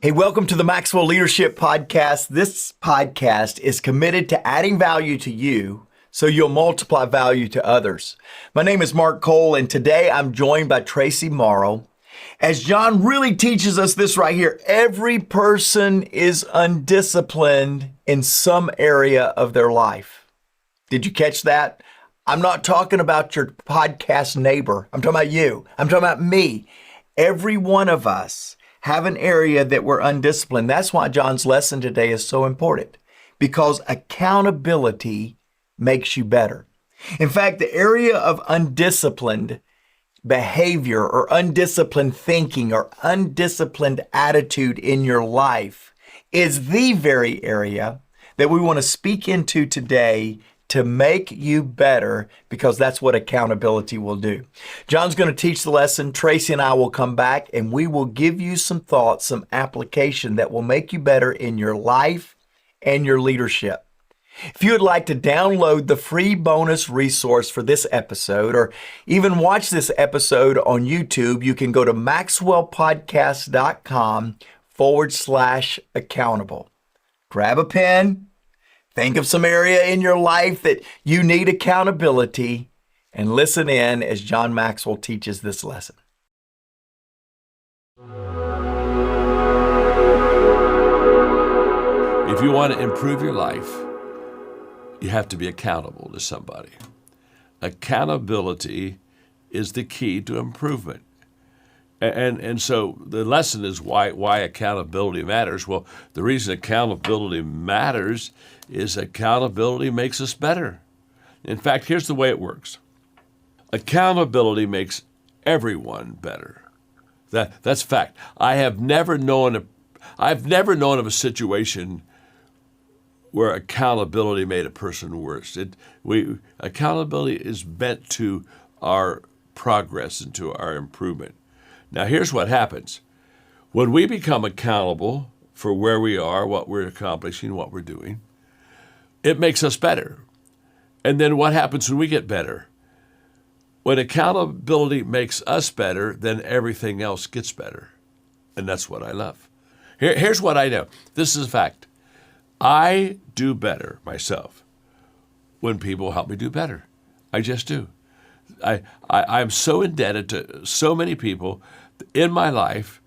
Hey, welcome to the Maxwell Leadership Podcast. This podcast is committed to adding value to you so you'll multiply value to others. My name is Mark Cole, and today I'm joined by Traci Morrow. As John really teaches us this right here, every person is undisciplined in some area of their life. Did you catch that? I'm not talking about your podcast neighbor. I'm talking about you. I'm talking about me. Every one of us have an area that we're undisciplined. That's why John's lesson today is so important, because accountability makes you better. In fact, the area of undisciplined behavior or undisciplined thinking or undisciplined attitude in your life is the very area that we want to speak into today to make you better, because that's what accountability will do. John's going to teach the lesson. Traci and I will come back and we will give you some thoughts, some application that will make you better in your life and your leadership. If you would like to download the free bonus resource for this episode, or even watch this episode on YouTube, you can go to maxwellpodcast.com/accountable. Grab a pen. Think of some area in your life that you need accountability, and listen in as John Maxwell teaches this lesson. If you want to improve your life, you have to be accountable to somebody. Accountability is the key to improvement. And so the lesson is why accountability matters. Well, the reason accountability matters is accountability makes us better. In fact, here's the way it works. Accountability makes everyone better. That's fact. I've never known of a situation where accountability made a person worse. Accountability is meant to our progress and to our improvement. Now, here's what happens. When we become accountable for where we are, what we're accomplishing, what we're doing, it makes us better. And then what happens when we get better? When accountability makes us better, then everything else gets better. And that's what I love. Here's what I know. This is a fact. I do better myself when people help me do better. I just do. I'm so indebted to so many people in my life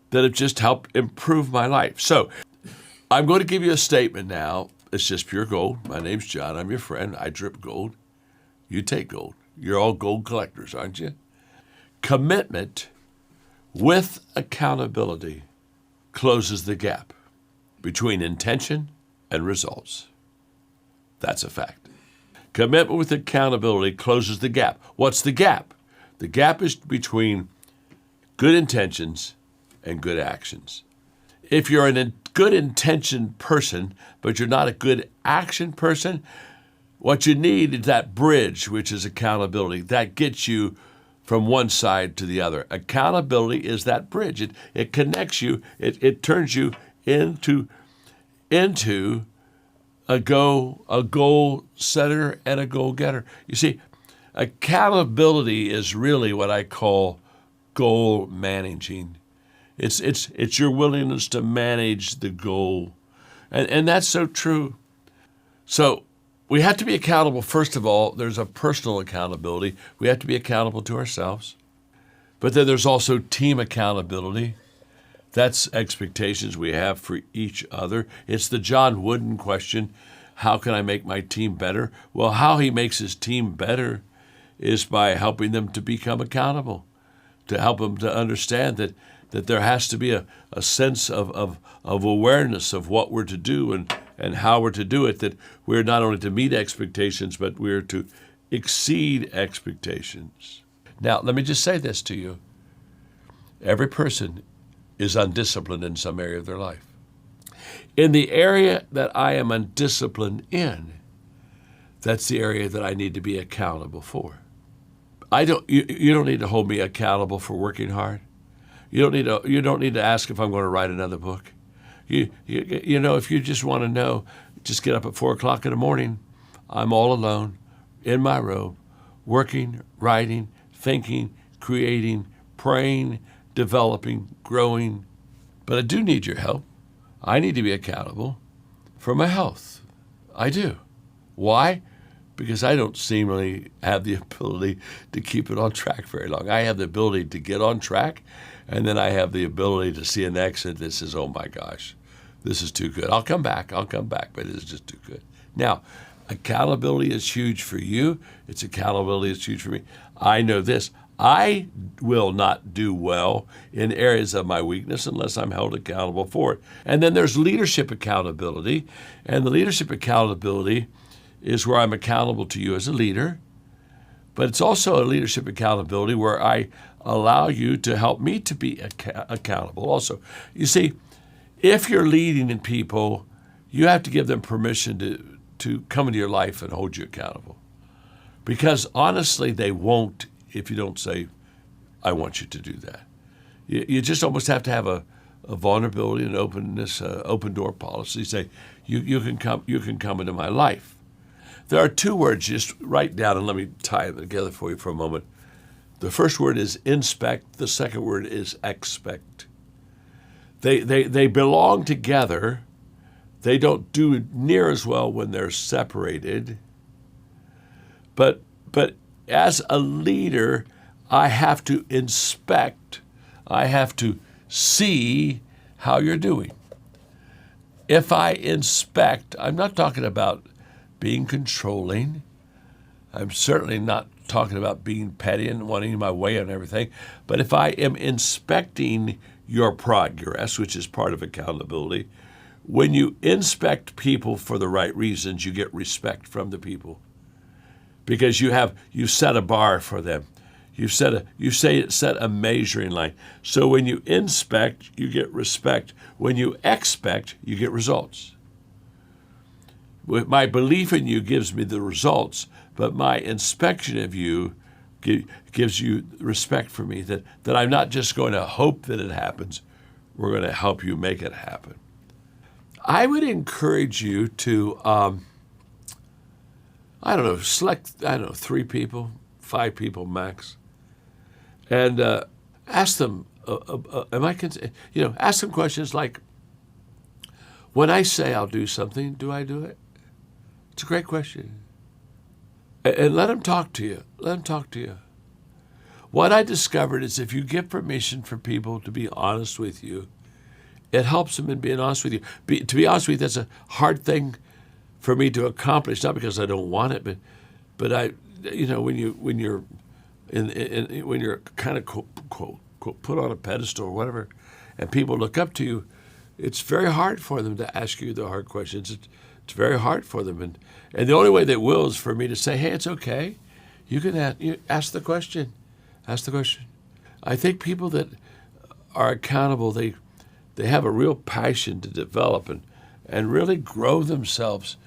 that have just helped improve my life. So I'm going to give you a statement now. It's just pure gold. My name's John. I'm your friend. I drip gold. You take gold. You're all gold collectors, aren't you? Commitment with accountability closes the gap between intention and results. That's a fact. Commitment with accountability closes the gap. What's the gap? The gap is between good intentions and good actions. If you're a good intention person, but you're not a good action person, what you need is that bridge, which is accountability. That gets you from one side to the other. Accountability is that bridge. It connects you. It turns you into a goal setter and a goal getter. You see, accountability is really what I call goal managing. It's your willingness to manage the goal. And that's so true. So we have to be accountable. First of all, there's a personal accountability. We have to be accountable to ourselves. But then there's also team accountability. That's expectations we have for each other. It's the John Wooden question, how can I make my team better? Well, how he makes his team better is by helping them to become accountable, to help them to understand that there has to be a sense of awareness of what we're to do and how we're to do it, that we're not only to meet expectations, but we're to exceed expectations. Now, let me just say this to you. Every person is undisciplined in some area of their life. In the area that I am undisciplined in, that's the area that I need to be accountable for. You don't need to hold me accountable for working hard. You don't need to ask if I'm going to write another book. You know, if you just want to know, just get up at 4 o'clock in the morning. I'm all alone in my robe, working, writing, thinking, creating, praying, developing, growing. But I do need your help. I need to be accountable for my health. I do. Why? Because I don't seemingly have the ability to keep it on track very long. I have the ability to get on track, and then I have the ability to see an exit that says, oh my gosh, this is too good. I'll come back, but it's just too good. Now, accountability is huge for you. It's accountability is huge for me. I know this. I will not do well in areas of my weakness unless I'm held accountable for it. And then there's leadership accountability. And the leadership accountability is where I'm accountable to you as a leader. But it's also a leadership accountability where I allow you to help me to be accountable also. You see, if you're leading in people, you have to give them permission to come into your life and hold you accountable. Because honestly, they won't if you don't say, I want you to do that. You just almost have to have a vulnerability and openness, open door policy. Say, you can come into my life. There are two words, just write down and let me tie them together for you for a moment. The first word is inspect. The second word is expect. They belong together. They don't do near as well when they're separated. But as a leader, I have to inspect. I have to see how you're doing. If I inspect, I'm not talking about being controlling. I'm certainly not talking about being petty and wanting my way on everything. But if I am inspecting your progress, which is part of accountability, when you inspect people for the right reasons, you get respect from the people. Because you set a bar for them. You set a measuring line. So when you inspect, you get respect. When you expect, you get results. My belief in you gives me the results, but my inspection of you gives you respect for me, that I'm not just going to hope that it happens. We're going to help you make it happen. I would encourage you to select 3 people, 5 people max, and ask them. Ask them questions like, when I say I'll do something, do I do it? It's a great question, and let them talk to you. Let them talk to you. What I discovered is if you give permission for people to be honest with you, it helps them in being honest with you. To be honest with you, that's a hard thing for me to accomplish, not because I don't want it, but I, when you're kind of quote, put on a pedestal or whatever, and people look up to you, it's very hard for them to ask you the hard questions. It's very hard for them, and the only way they will is for me to say, hey, it's okay. You can ask the question. Ask the question. I think people that are accountable, they have a real passion to develop and really grow themselves.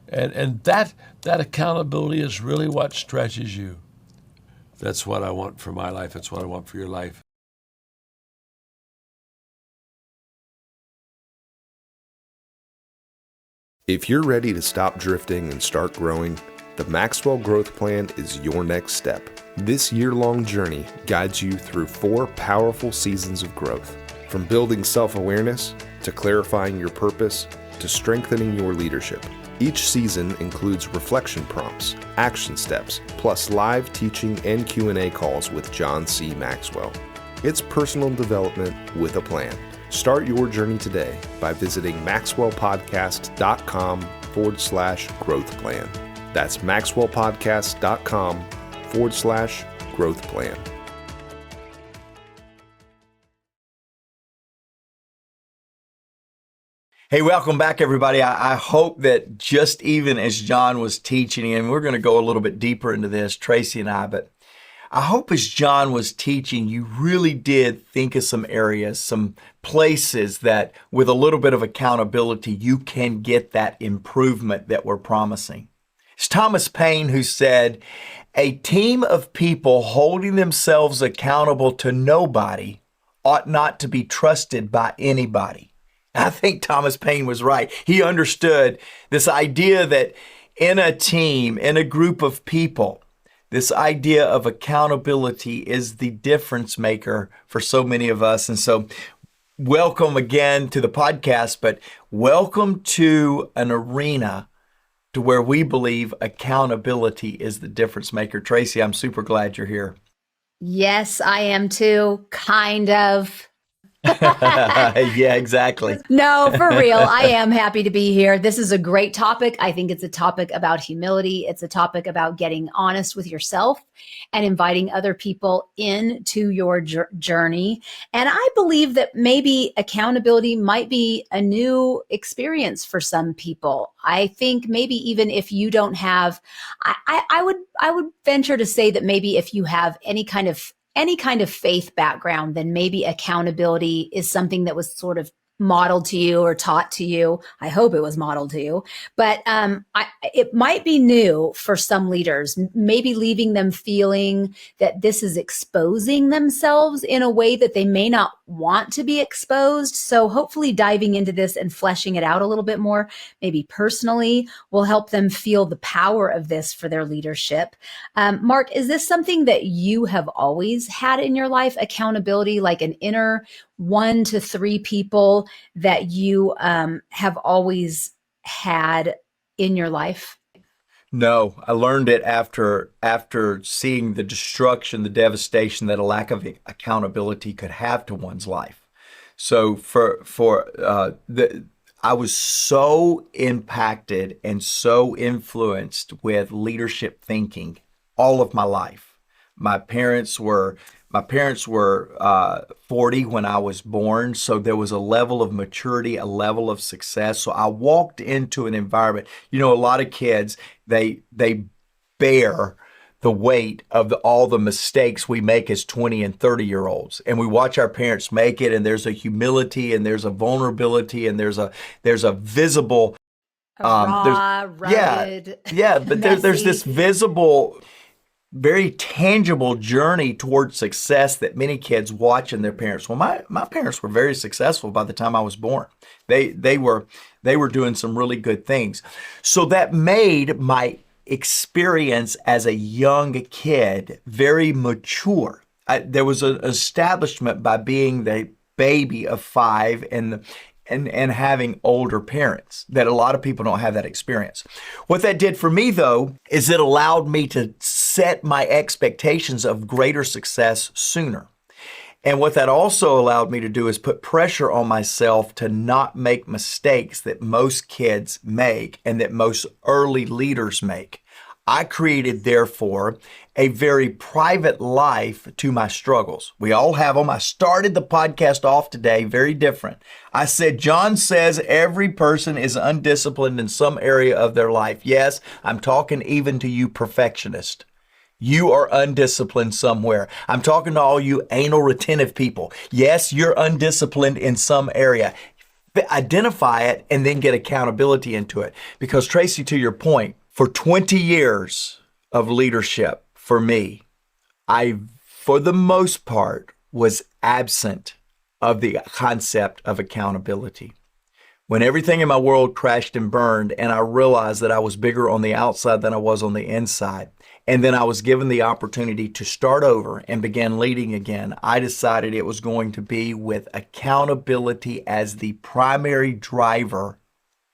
And that accountability is really what stretches you. That's what I want for my life. That's what I want for your life. If you're ready to stop drifting and start growing, the Maxwell Growth Plan is your next step. This year-long journey guides you through 4 powerful seasons of growth, from building self-awareness to clarifying your purpose to strengthening your leadership. Each season includes reflection prompts, action steps, plus live teaching and Q&A calls with John C. Maxwell. It's personal development with a plan. Start your journey today by visiting maxwellpodcast.com/growth plan. That's maxwellpodcast.com/growth plan. Hey, welcome back, everybody. I hope that just even as John was teaching, and we're going to go a little bit deeper into this, Traci and I, but I hope as John was teaching, you really did think of some areas, some places that with a little bit of accountability, you can get that improvement that we're promising. It's Thomas Paine who said, a team of people holding themselves accountable to nobody ought not to be trusted by anybody. I think Thomas Paine was right. He understood this idea that in a team, in a group of people, this idea of accountability is the difference maker for so many of us. And so welcome again to the podcast, but welcome to an arena to where we believe accountability is the difference maker. Traci, I'm super glad you're here. Yes, I am too, kind of. Yeah, exactly. No, for real. I am happy to be here. This is a great topic. I think it's a topic about humility. It's a topic about getting honest with yourself and inviting other people into your journey. And I believe that maybe accountability might be a new experience for some people. I think maybe even if you don't have, I would venture to say that maybe if you have any kind of faith background, then maybe accountability is something that was sort of modeled to you or taught to you. I hope it was modeled to you, but it might be new for some leaders, maybe leaving them feeling that this is exposing themselves in a way that they may not want to be exposed. So hopefully diving into this and fleshing it out a little bit more, maybe personally, will help them feel the power of this for their leadership. Mark, is this something that you have always had in your life, accountability, like an inner 1 to 3 people that you have always had in your life? No, I learned it after seeing the destruction, the devastation that a lack of accountability could have to one's life. So I was so impacted and so influenced with leadership thinking all of my life. My parents were 40 when I was born, so there was a level of maturity, a level of success. So I walked into an environment. A lot of kids, they bear the weight of all the mistakes we make as 20 and 30-year-olds. And we watch our parents make it, and there's a humility, and there's a vulnerability, and there's a visible rugged, but there's this visible, very tangible journey towards success that many kids watch in their parents. Well, my parents were very successful by the time I was born. They were doing some really good things. So that made my experience as a young kid very mature. There was an establishment by being the baby of 5 and having older parents that a lot of people don't have that experience. What that did for me, though, is it allowed me to set my expectations of greater success sooner. And what that also allowed me to do is put pressure on myself to not make mistakes that most kids make and that most early leaders make. I created, therefore, a very private life to my struggles. We all have them. I started the podcast off today very different. I said, John says every person is undisciplined in some area of their life. Yes, I'm talking even to you perfectionists. You are undisciplined somewhere. I'm talking to all you anal retentive people. Yes, you're undisciplined in some area. Identify it and then get accountability into it. Because Traci, to your point, for 20 years of leadership for me, I, for the most part, was absent of the concept of accountability. When everything in my world crashed and burned and I realized that I was bigger on the outside than I was on the inside, and then I was given the opportunity to start over and begin leading again, I decided it was going to be with accountability as the primary driver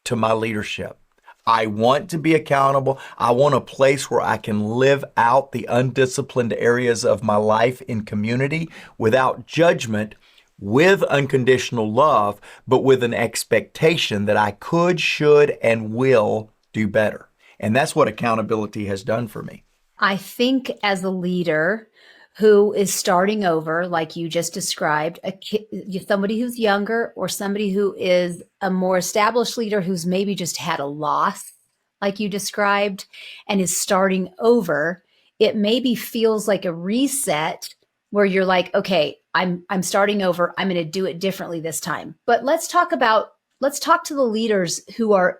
to my leadership. I want to be accountable. I want a place where I can live out the undisciplined areas of my life in community without judgment, with unconditional love, but with an expectation that I could, should, and will do better. And that's what accountability has done for me. I think as a leader who is starting over, like you just described, somebody who's younger or somebody who is a more established leader who's maybe just had a loss, like you described, and is starting over, it maybe feels like a reset where you're like, okay, I'm starting over. I'm going to do it differently this time. But let's talk to the leaders who are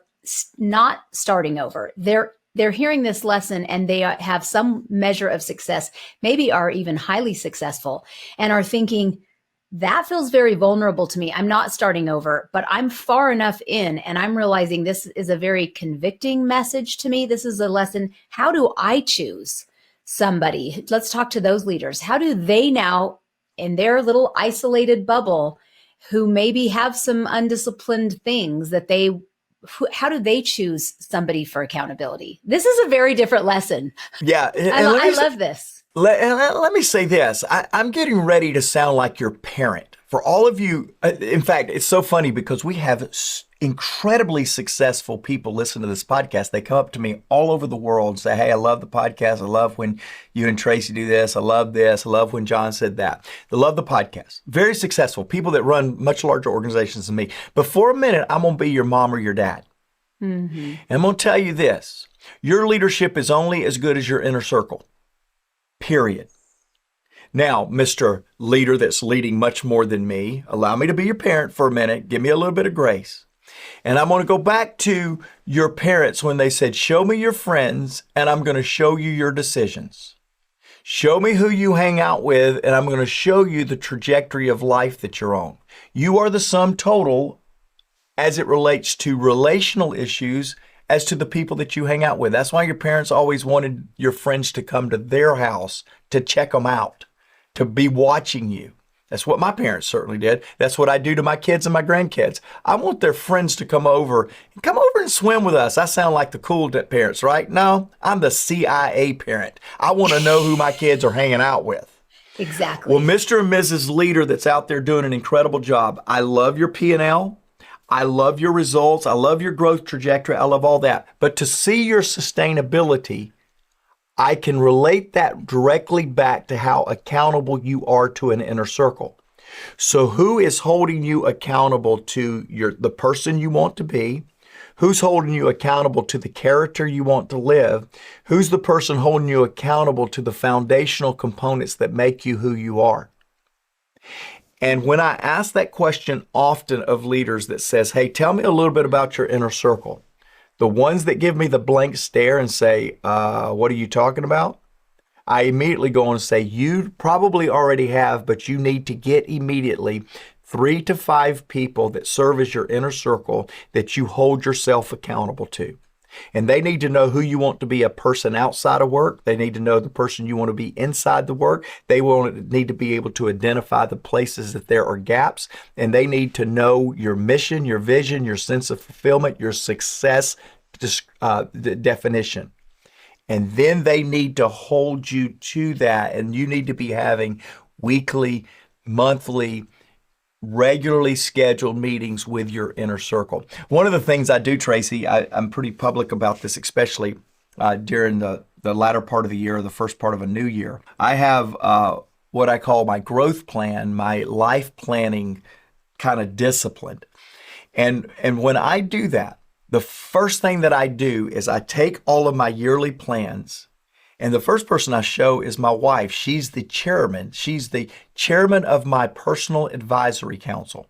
not starting over. They're hearing this lesson and they have some measure of success, maybe are even highly successful, and are thinking, that feels very vulnerable to me. I'm not starting over, but I'm far enough in and I'm realizing this is a very convicting message to me. This is a lesson. How do I choose somebody? Let's talk to those leaders. How do they now, in their little isolated bubble, who maybe have some undisciplined things that how do they choose somebody for accountability? This is a very different lesson. Yeah. I love this. Let me say this. I'm getting ready to sound like your parent. For all of you, in fact, it's so funny because we have incredibly successful people listen to this podcast. They come up to me all over the world and say, hey, I love the podcast. I love when you and Traci do this. I love this. I love when John said that. They love the podcast. Very successful. People that run much larger organizations than me. But for a minute, I'm going to be your mom or your dad. Mm-hmm. And I'm going to tell you this. Your leadership is only as good as your inner circle. Period. Now, Mr. Leader that's leading much more than me, allow me to be your parent for a minute. Give me a little bit of grace. And I'm going to go back to your parents when they said, show me your friends and I'm going to show you your decisions. Show me who you hang out with and I'm going to show you the trajectory of life that you're on. You are the sum total as it relates to relational issues as to the people that you hang out with. That's why your parents always wanted your friends to come to their house to check them out, to be watching you. That's what my parents certainly did. That's what I do to my kids and my grandkids. I want their friends to come over and swim with us. I sound like the cool parents, right? No, I'm the CIA parent. I want to know who my kids are hanging out with. Exactly. Well, Mr. and Mrs. Leader that's out there doing an incredible job. I love your P&L. I love your results. I love your growth trajectory. I love all that. But to see your sustainability, I can relate that directly back to how accountable you are to an inner circle. So who is holding you accountable to the person you want to be? Who's holding you accountable to the character you want to live? Who's the person holding you accountable to the foundational components that make you who you are? And when I ask that question often of leaders that says, hey, tell me a little bit about your inner circle. The ones that give me the blank stare and say, what are you talking about? I immediately go on and say, you probably already have, but you need to get immediately 3 to 5 people that serve as your inner circle that you hold yourself accountable to. And they need to know who you want to be a person outside of work. They need to know the person you want to be inside the work. They will need to be able to identify the places that there are gaps. And they need to know your mission, your vision, your sense of fulfillment, your success definition. And then they need to hold you to that. And you need to be having weekly, monthly, regularly scheduled meetings with your inner circle. One of the things I do, Traci, I'm pretty public about this, especially during the latter part of the year or the first part of a new year. I have what I call my growth plan, my life planning kind of discipline. And when I do that, the first thing that I do is I take all of my yearly plans, and the first person I show is my wife. She's the chairman. She's the chairman of my personal advisory council.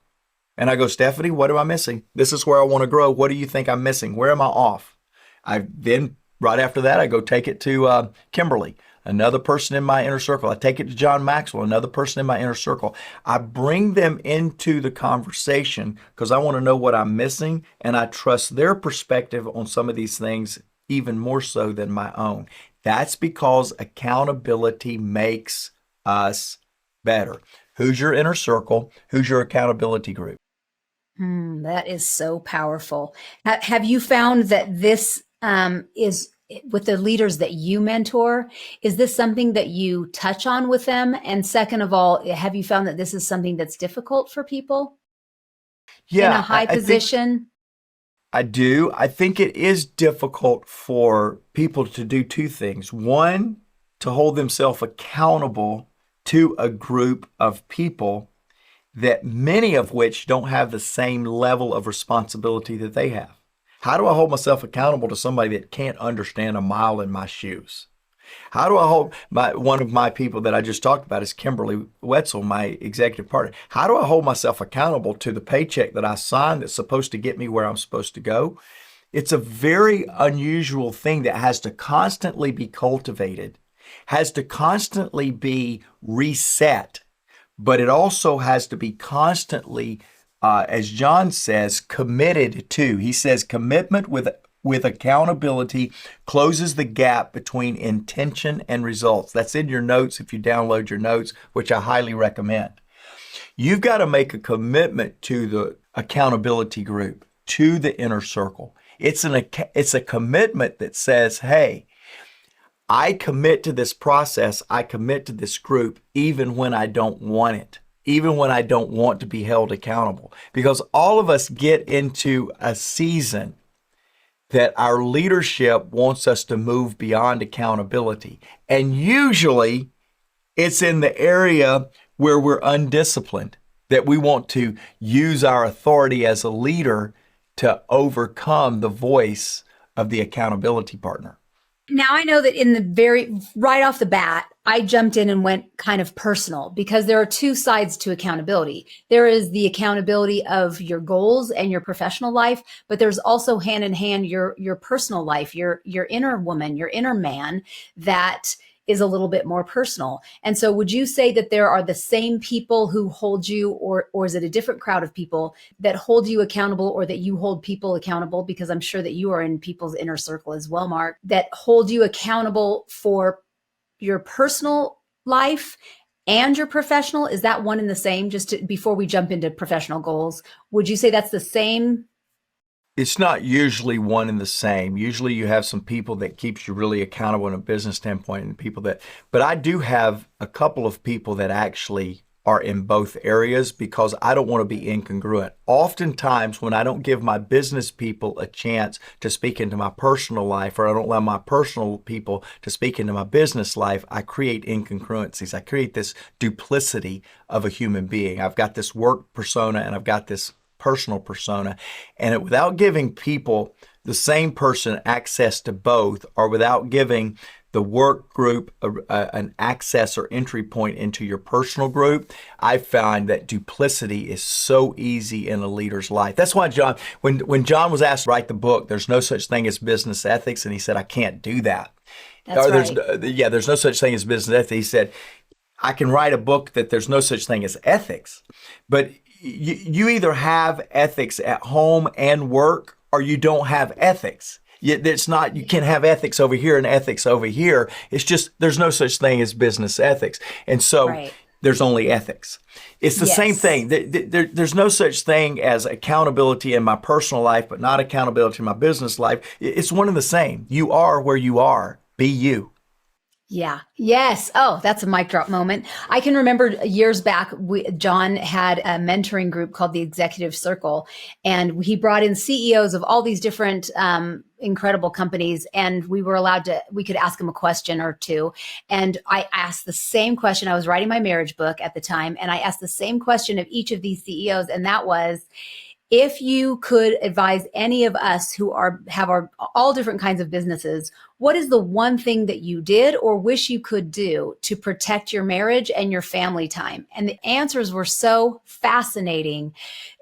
And I go, Stephanie, what am I missing? This is where I want to grow. What do you think I'm missing? Where am I off? Then right after that, I go take it to Kimberly, another person in my inner circle. I take it to John Maxwell, another person in my inner circle. I bring them into the conversation because I want to know what I'm missing, and I trust their perspective on some of these things even more so than my own. That's because accountability makes us better. Who's your inner circle? Who's your accountability group? That is so powerful. Have you found that this is, with the leaders that you mentor, is this something that you touch on with them? And second of all, have you found that this is something that's difficult for people in a high position? I do. I think it is difficult for people to do 2 things. One, to hold themselves accountable to a group of people that many of which don't have the same level of responsibility that they have. How do I hold myself accountable to somebody that can't understand a mile in my shoes? How do I hold one of my people that I just talked about is Kimberly Wetzel, my executive partner. How do I hold myself accountable to the paycheck that I signed that's supposed to get me where I'm supposed to go? It's a very unusual thing that has to constantly be cultivated, has to constantly be reset, but it also has to be constantly, as John says, committed to. He says commitment with accountability closes the gap between intention and results. That's in your notes if you download your notes, which I highly recommend. You've got to make a commitment to the accountability group, to the inner circle. It's a commitment that says, hey, I commit to this process. I commit to this group, even when I don't want it, even when I don't want to be held accountable. Because all of us get into a season that our leadership wants us to move beyond accountability. And usually it's in the area where we're undisciplined, that we want to use our authority as a leader to overcome the voice of the accountability partner. Now, I know that in the right off the bat, I jumped in and went kind of personal, because there are two sides to accountability. There is the accountability of your goals and your professional life, but there's also hand in hand your personal life, your inner woman, your inner man that is a little bit more personal. And so would you say that there are the same people who hold you, or is it a different crowd of people that hold you accountable, or that you hold people accountable? Because I'm sure that you are in people's inner circle as well, Mark, that hold you accountable for your personal life and your professional. Is that one and the same? Before we jump into professional goals, would you say that's the same? It's not usually one and the same. Usually you have some people that keeps you really accountable in a business standpoint, and people that, but I do have a couple of people that actually are in both areas, because I don't want to be incongruent. Oftentimes when I don't give my business people a chance to speak into my personal life, or I don't allow my personal people to speak into my business life, I create incongruencies. I create this duplicity of a human being. I've got this work persona and I've got this personal persona, and without giving people, the same person, access to both, or without giving the work group an access or entry point into your personal group, I find that duplicity is so easy in a leader's life. That's why John, when John was asked to write the book, There's No Such Thing as Business Ethics, and he said, I can't do that. That's right. There's no such thing as business ethics. He said, I can write a book that there's no such thing as ethics, but you either have ethics at home and work, or you don't have ethics. It's not, you can have ethics over here and ethics over here. It's just, there's no such thing as business ethics. And so there's only ethics. It's the same thing. There's no such thing as accountability in my personal life, but not accountability in my business life. It's one and the same. You are where you are. Be you. Yeah. Yes. Oh, that's a mic drop moment. I can remember years back, John had a mentoring group called the Executive Circle, and he brought in CEOs of all these different incredible companies, and we could ask him a question or two. And I asked the same question. I was writing my marriage book at the time, and I asked the same question of each of these CEOs, and that was, if you could advise any of us who have all different kinds of businesses, what is the one thing that you did or wish you could do to protect your marriage and your family time? And the answers were so fascinating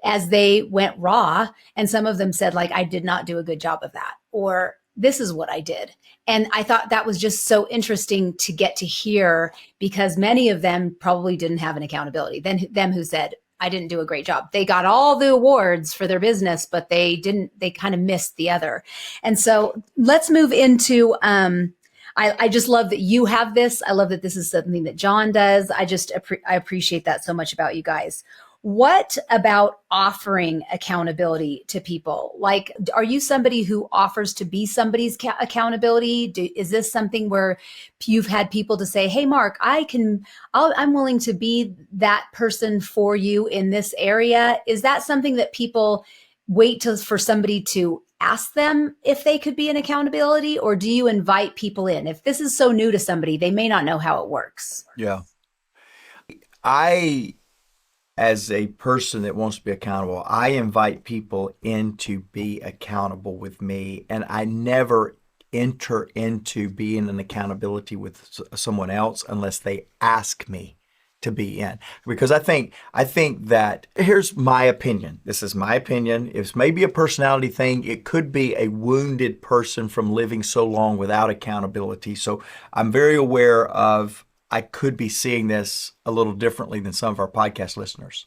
as they went raw. And some of them said, like, I did not do a good job of that, or this is what I did. And I thought that was just so interesting to get to hear, because many of them probably didn't have an accountability. Them who said, I didn't do a great job. They got all the awards for their business, but they kind of missed the other. And so let's move into, I just love that you have this. I love that this is something that John does. I appreciate that so much about you guys. What about offering accountability to people? Like, are you somebody who offers to be somebody's accountability? Is this something where you've had people to say, hey, Mark, I'm willing to be that person for you in this area? Is that something that people wait for somebody to ask them if they could be an accountability, or do you invite people in? If this is so new to somebody, they may not know how it works. Yeah. As a person that wants to be accountable, I invite people in to be accountable with me, and I never enter into being an accountability with someone else unless they ask me to be in. Because I think that, here's my opinion. This is my opinion. It's maybe a personality thing. It could be a wounded person from living so long without accountability. So I'm very aware of, I could be seeing this a little differently than some of our podcast listeners.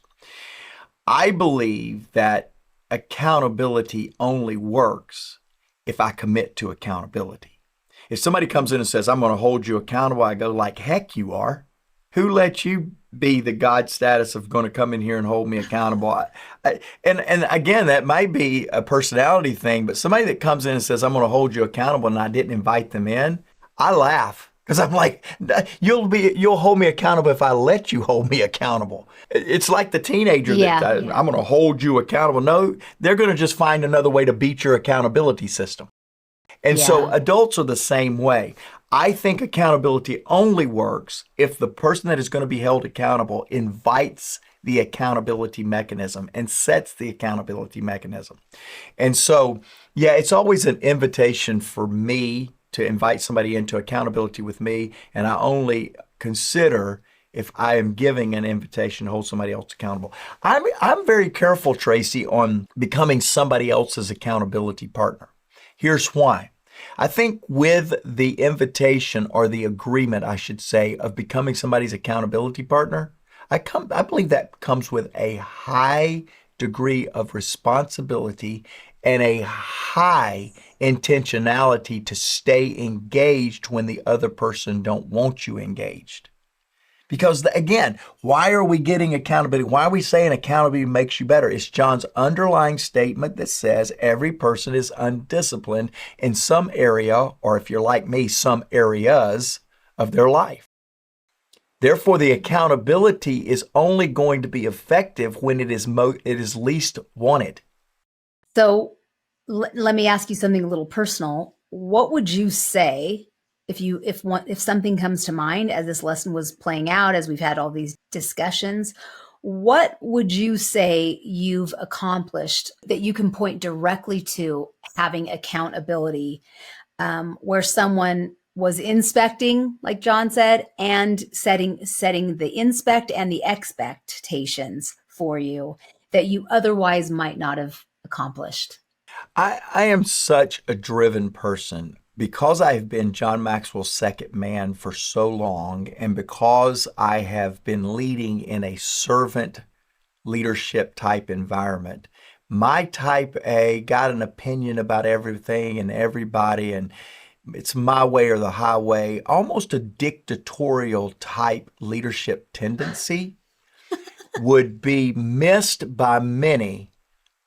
I believe that accountability only works if I commit to accountability. If somebody comes in and says, I'm going to hold you accountable, I go, like, heck you are. Who let you be the God status of going to come in here and hold me accountable? And again, that might be a personality thing, but somebody that comes in and says, I'm going to hold you accountable, and I didn't invite them in, I laugh. Because I'm like, you'll hold me accountable if I let you hold me accountable. It's like the teenager that I'm going to hold you accountable. No, they're going to just find another way to beat your accountability system. And so adults are the same way. I think accountability only works if the person that is going to be held accountable invites the accountability mechanism and sets the accountability mechanism. And so, yeah, it's always an invitation for me to invite somebody into accountability with me, and I only consider if I am giving an invitation to hold somebody else accountable. I'm very careful, Traci, on becoming somebody else's accountability partner. Here's why. I think with the invitation, or the agreement, I should say, of becoming somebody's accountability partner, I believe that comes with a high degree of responsibility and a high intentionality to stay engaged when the other person don't want you engaged. Because again, why are we getting accountability? Why are we saying accountability makes you better? It's John's underlying statement that says every person is undisciplined in some area, or if you're like me, some areas of their life. Therefore, the accountability is only going to be effective when it is least wanted. So let me ask you something a little personal. What would you say if something comes to mind as this lesson was playing out, as we've had all these discussions? What would you say you've accomplished that you can point directly to having accountability, where someone was inspecting, like John said, and setting the inspect and the expectations for you that you otherwise might not have accomplished? I am such a driven person because I have been John Maxwell's second man for so long, and because I have been leading in a servant leadership type environment. My type A got an opinion about everything and everybody, and it's my way or the highway, almost a dictatorial type leadership tendency would be missed by many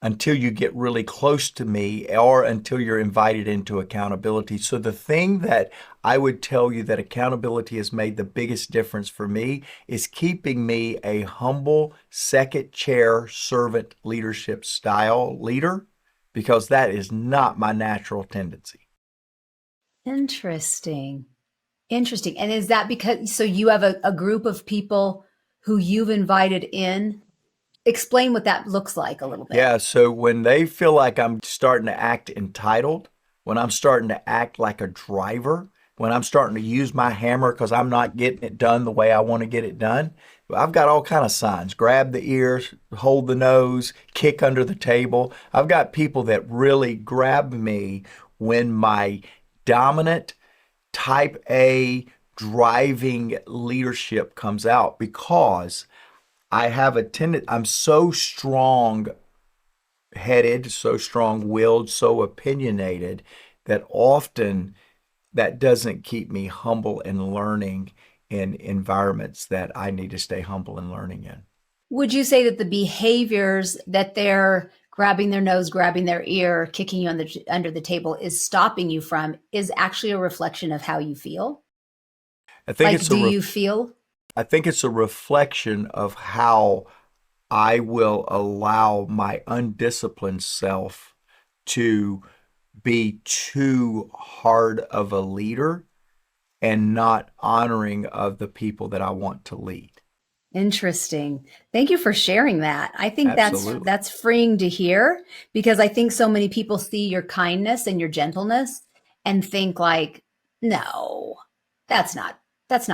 until you get really close to me or until you're invited into accountability. So the thing that I would tell you that accountability has made the biggest difference for me is keeping me a humble second chair servant leadership style leader, because that is not my natural tendency. Interesting. And is that because, so you have a group of people who you've invited in? Explain what that looks like a little bit. Yeah, so when they feel like I'm starting to act entitled, when I'm starting to act like a driver, when I'm starting to use my hammer because I'm not getting it done the way I want to get it done, I've got all kind of signs. Grab the ears, hold the nose, kick under the table. I've got people that really grab me when my dominant type A driving leadership comes out, because I have a tendency, I'm so strong-headed, so strong-willed, so opinionated, that often that doesn't keep me humble and learning in environments that I need to stay humble and learning in. Would you say that the behaviors that they're grabbing their nose, grabbing their ear, kicking you under the table is stopping you from is actually a reflection of how you feel? I think like, you feel? I think it's a reflection of how I will allow my undisciplined self to be too hard of a leader and not honoring of the people that I want to lead. Interesting. Thank you for sharing that. I think Absolutely. that's freeing to hear, because I think so many people see your kindness and your gentleness and think like, no, that's not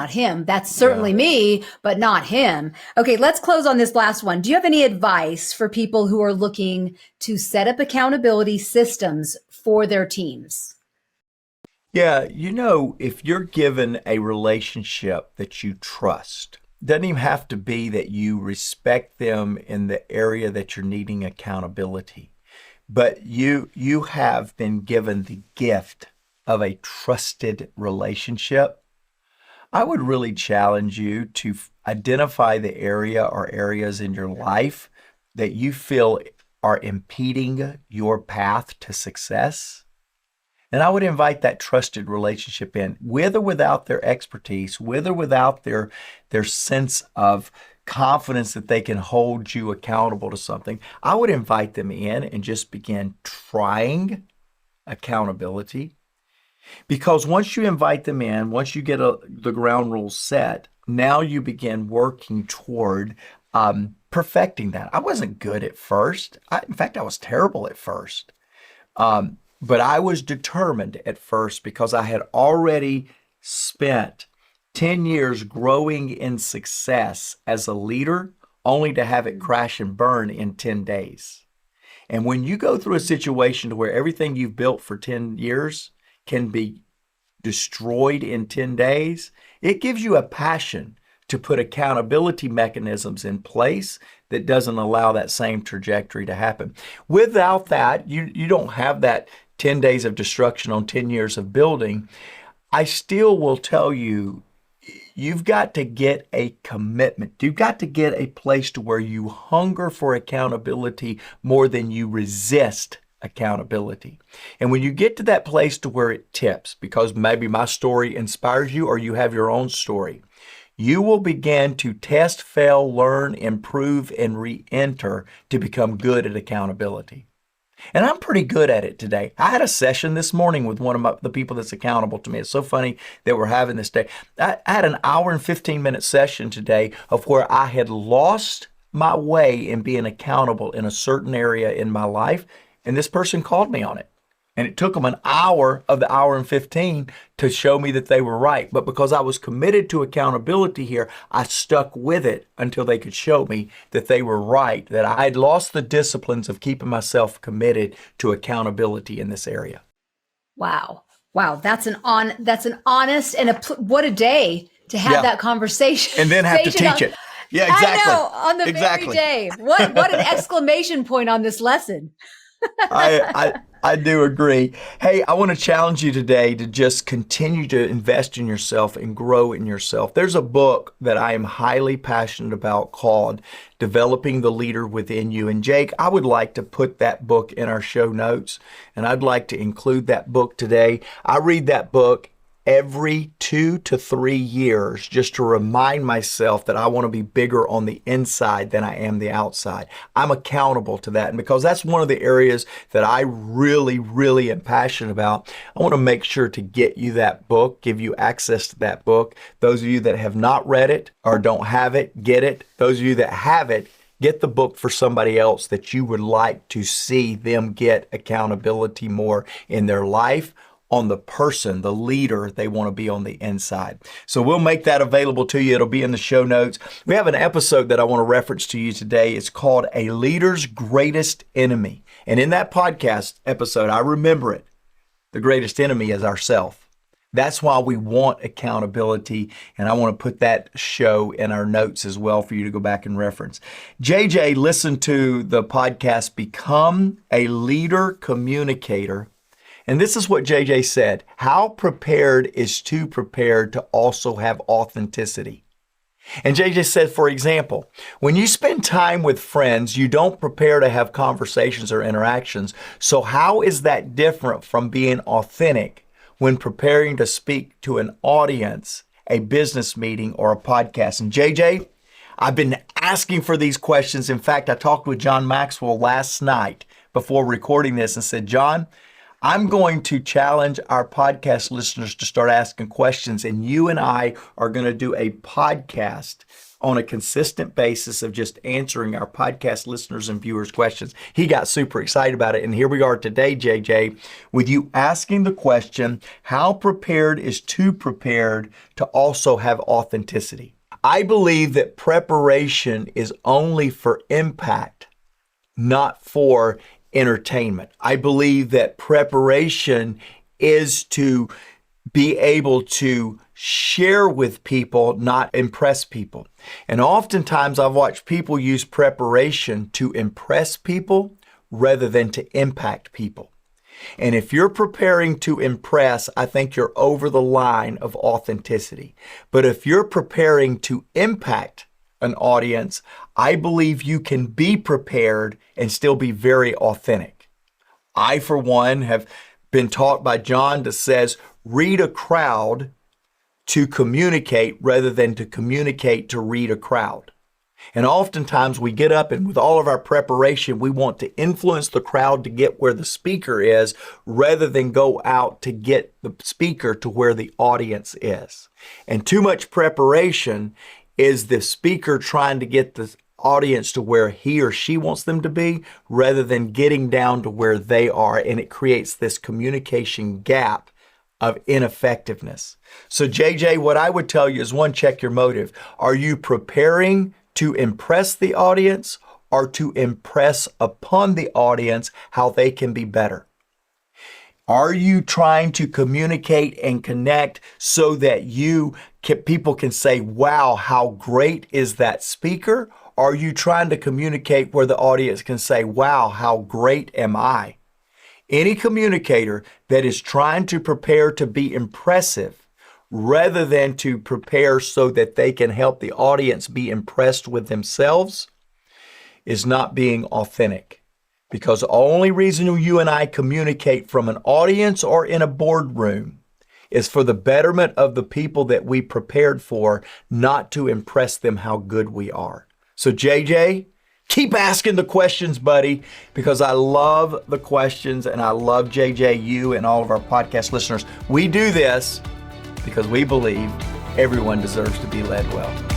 him. That's certainly me, but not him. Okay, let's close on this last one. Do you have any advice for people who are looking to set up accountability systems for their teams? Yeah, if you're given a relationship that you trust, doesn't even have to be that you respect them in the area that you're needing accountability, but you have been given the gift of a trusted relationship. I would really challenge you to identify the area or areas in your life that you feel are impeding your path to success. And I would invite that trusted relationship in, with or without their expertise, with or without their sense of confidence that they can hold you accountable to something. I would invite them in and just begin trying accountability. Because once you invite them in, once you get the ground rules set, now you begin working toward perfecting that. I wasn't good at first. In fact, I was terrible at first. But I was determined at first because I had already spent 10 years growing in success as a leader, only to have it crash and burn in 10 days. And when you go through a situation to where everything you've built for 10 years can be destroyed in 10 days, it gives you a passion to put accountability mechanisms in place that doesn't allow that same trajectory to happen. Without that, you don't have that 10 days of destruction on 10 years of building. I still will tell you, you've got to get a commitment. You've got to get a place to where you hunger for accountability more than you resist accountability. And when you get to that place to where it tips, because maybe my story inspires you or you have your own story, you will begin to test, fail, learn, improve, and re-enter to become good at accountability. And I'm pretty good at it today. I had a session this morning with one of the people that's accountable to me. It's so funny that we're having this day. I had an hour and 15-minute session today of where I had lost my way in being accountable in a certain area in my life. And this person called me on it. And it took them an hour of the hour and 15 to show me that they were right. But because I was committed to accountability here, I stuck with it until they could show me that they were right, that I had lost the disciplines of keeping myself committed to accountability in this area. Wow. That's an honest and what a day to have that conversation. And then have to teach it. Yeah, exactly. I know, on the very day. What an exclamation point on this lesson. I do agree. Hey, I want to challenge you today to just continue to invest in yourself and grow in yourself. There's a book that I am highly passionate about called Developing the Leader Within You. And Jake, I would like to put that book in our show notes, and I'd like to include that book today. I read that book every 2 to 3 years just to remind myself that I want to be bigger on the inside than I am the outside. I'm accountable to that. And because that's one of the areas that I really, really am passionate about, I want to make sure to get you that book, give you access to that book. Those of you that have not read it or don't have it, get it. Those of you that have it, get the book for somebody else that you would like to see them get accountability more in their life, on the person, the leader they want to be on the inside. So we'll make that available to you. It'll be in the show notes. We have an episode that I want to reference to you today. It's called A Leader's Greatest Enemy. And in that podcast episode, I remember it. The greatest enemy is ourself. That's why we want accountability. And I want to put that show in our notes as well for you to go back and reference. JJ listened to the podcast, Become a Leader Communicator. And this is what JJ said: how prepared is too prepared to also have authenticity? And JJ said, for example, when you spend time with friends, you don't prepare to have conversations or interactions. So how is that different from being authentic when preparing to speak to an audience, a business meeting, or a podcast? And JJ, I've been asking for these questions. In fact, I talked with John Maxwell last night before recording this and said, John, I'm going to challenge our podcast listeners to start asking questions, and you and I are going to do a podcast on a consistent basis of just answering our podcast listeners and viewers' questions. He got super excited about it, and here we are today, JJ, with you asking the question, how prepared is too prepared to also have authenticity? I believe that preparation is only for impact, not for entertainment. I believe that preparation is to be able to share with people, not impress people. And oftentimes I've watched people use preparation to impress people rather than to impact people. And if you're preparing to impress, I think you're over the line of authenticity. But if you're preparing to impact an audience, I believe you can be prepared and still be very authentic. I, for one, have been taught by John that says, read a crowd to communicate rather than to communicate to read a crowd. And oftentimes we get up and with all of our preparation, we want to influence the crowd to get where the speaker is rather than go out to get the speaker to where the audience is. And too much preparation is the speaker trying to get the audience to where he or she wants them to be rather than getting down to where they are. And it creates this communication gap of ineffectiveness. So JJ, what I would tell you is, one, check your motive. Are you preparing to impress the audience or to impress upon the audience how they can be better? Are you trying to communicate and connect so that people can say, wow, how great is that speaker? Or are you trying to communicate where the audience can say, wow, how great am I? Any communicator that is trying to prepare to be impressive rather than to prepare so that they can help the audience be impressed with themselves is not being authentic. Because the only reason you and I communicate from an audience or in a boardroom is for the betterment of the people that we prepared for, not to impress them how good we are. So JJ, keep asking the questions, buddy, because I love the questions and I love JJ, you and all of our podcast listeners. We do this because we believe everyone deserves to be led well.